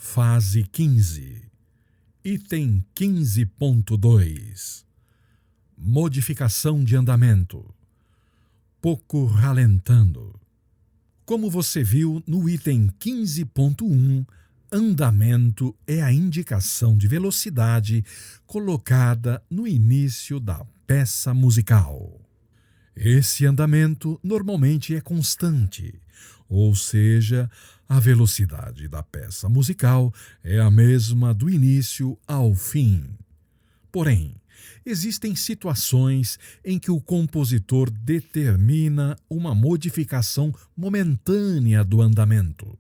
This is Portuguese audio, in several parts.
Fase 15. Item 15.2. Modificação de andamento. Pouco ralentando. Como você viu no item 15.1, andamento é a indicação de velocidade colocada no início da peça musical. Esse andamento normalmente é constante, ou seja, a velocidade da peça musical é a mesma do início ao fim. Porém, existem situações em que o compositor determina uma modificação momentânea do andamento,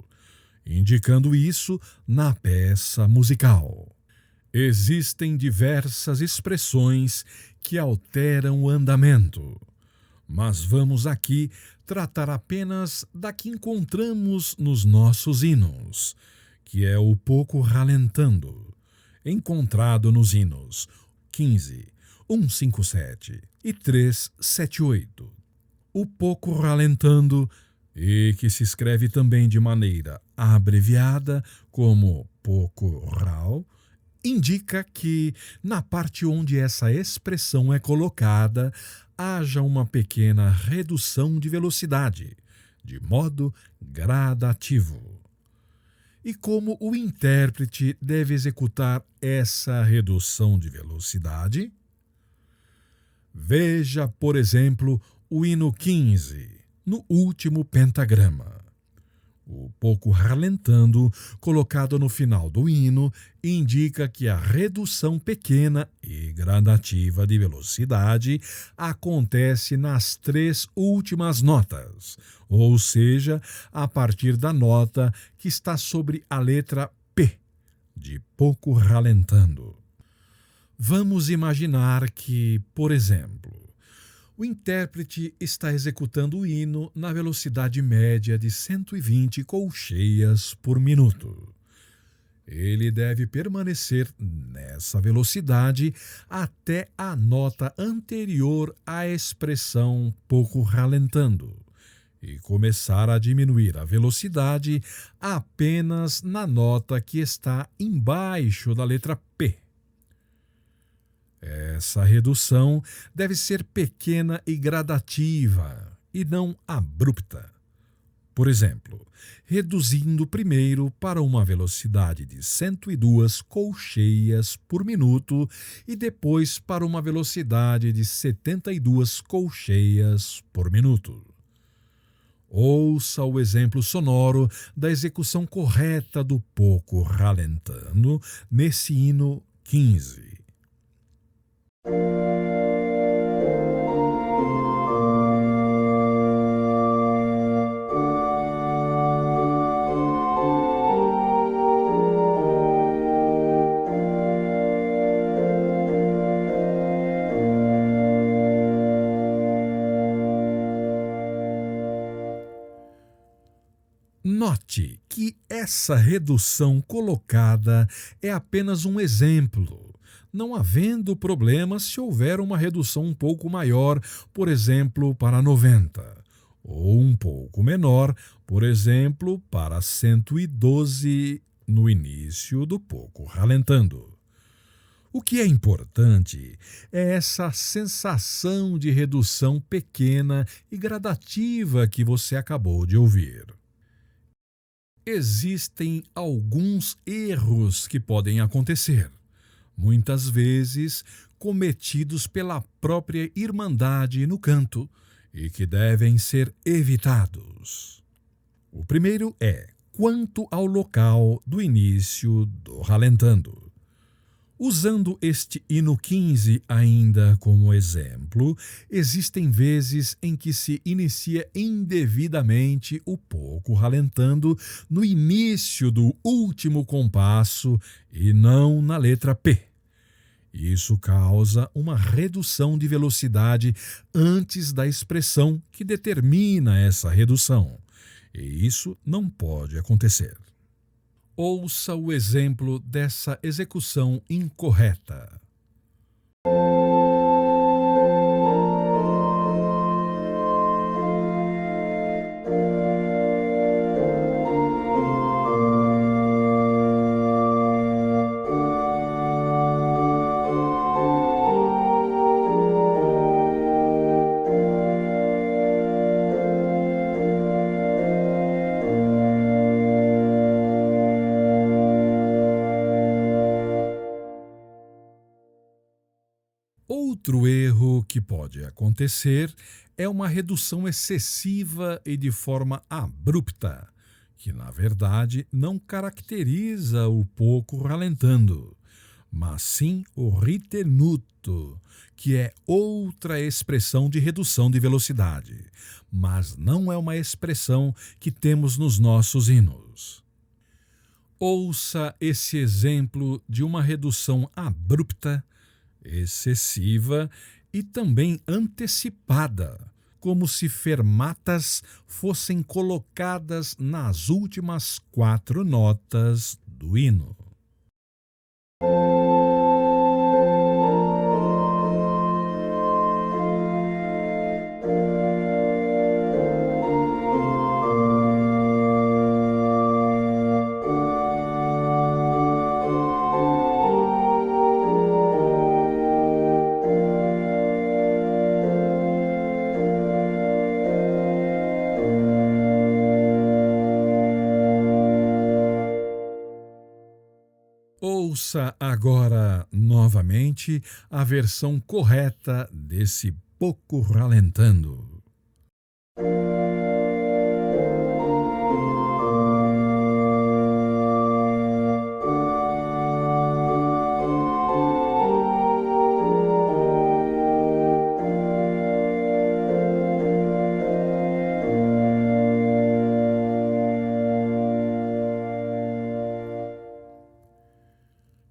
indicando isso na peça musical. Existem diversas expressões que alteram o andamento, mas vamos aqui tratar apenas da que encontramos nos nossos hinos, que é o pouco ralentando, encontrado nos hinos 15, 157 e 378. O pouco ralentando, e que se escreve também de maneira abreviada como pouco ral, indica que, na parte onde essa expressão é colocada, haja uma pequena redução de velocidade, de modo gradativo. E como o intérprete deve executar essa redução de velocidade? Veja, por exemplo, o hino 15, no último pentagrama. O pouco ralentando, colocado no final do hino, indica que a redução pequena e gradativa de velocidade acontece nas três últimas notas, ou seja, a partir da nota que está sobre a letra P, de pouco ralentando. Vamos imaginar que, por exemplo, o intérprete está executando o hino na velocidade média de 120 colcheias por minuto. Ele deve permanecer nessa velocidade até a nota anterior à expressão pouco ralentando e começar a diminuir a velocidade apenas na nota que está embaixo da letra P. Essa redução deve ser pequena e gradativa, e não abrupta. Por exemplo, reduzindo primeiro para uma velocidade de 102 colcheias por minuto e depois para uma velocidade de 72 colcheias por minuto. Ouça o exemplo sonoro da execução correta do pouco ralentando nesse hino 15. Note que essa redução colocada é apenas um exemplo, não havendo problema se houver uma redução um pouco maior, por exemplo, para 90, ou um pouco menor, por exemplo, para 112 no início do pouco ralentando. O que é importante é essa sensação de redução pequena e gradativa que você acabou de ouvir. Existem alguns erros que podem acontecer, muitas vezes cometidos pela própria Irmandade no canto e que devem ser evitados. O primeiro é quanto ao local do início do ralentando. Usando este hino 15 ainda como exemplo, existem vezes em que se inicia indevidamente o pouco ralentando no início do último compasso e não na letra P. Isso causa uma redução de velocidade antes da expressão que determina essa redução, e isso não pode acontecer. Ouça o exemplo dessa execução incorreta. Outro erro que pode acontecer é uma redução excessiva e de forma abrupta, que na verdade não caracteriza o pouco ralentando, mas sim o ritenuto, que é outra expressão de redução de velocidade, mas não é uma expressão que temos nos nossos hinos. Ouça esse exemplo de uma redução abrupta, excessiva e também antecipada, como se fermatas fossem colocadas nas últimas 4 notas do hino. Ouça agora novamente a versão correta desse pouco ralentando.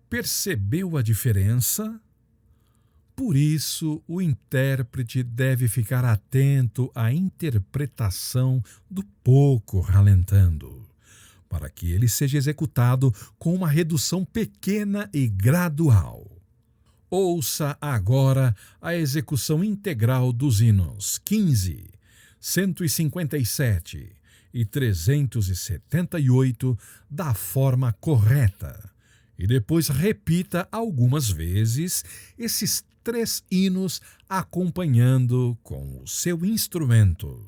Percebeu a diferença? Por isso, o intérprete deve ficar atento à interpretação do pouco ralentando, para que ele seja executado com uma redução pequena e gradual. Ouça agora a execução integral dos hinos 15, 157 e 378 da forma correta. E depois repita algumas vezes esses 3 hinos acompanhando com o seu instrumento.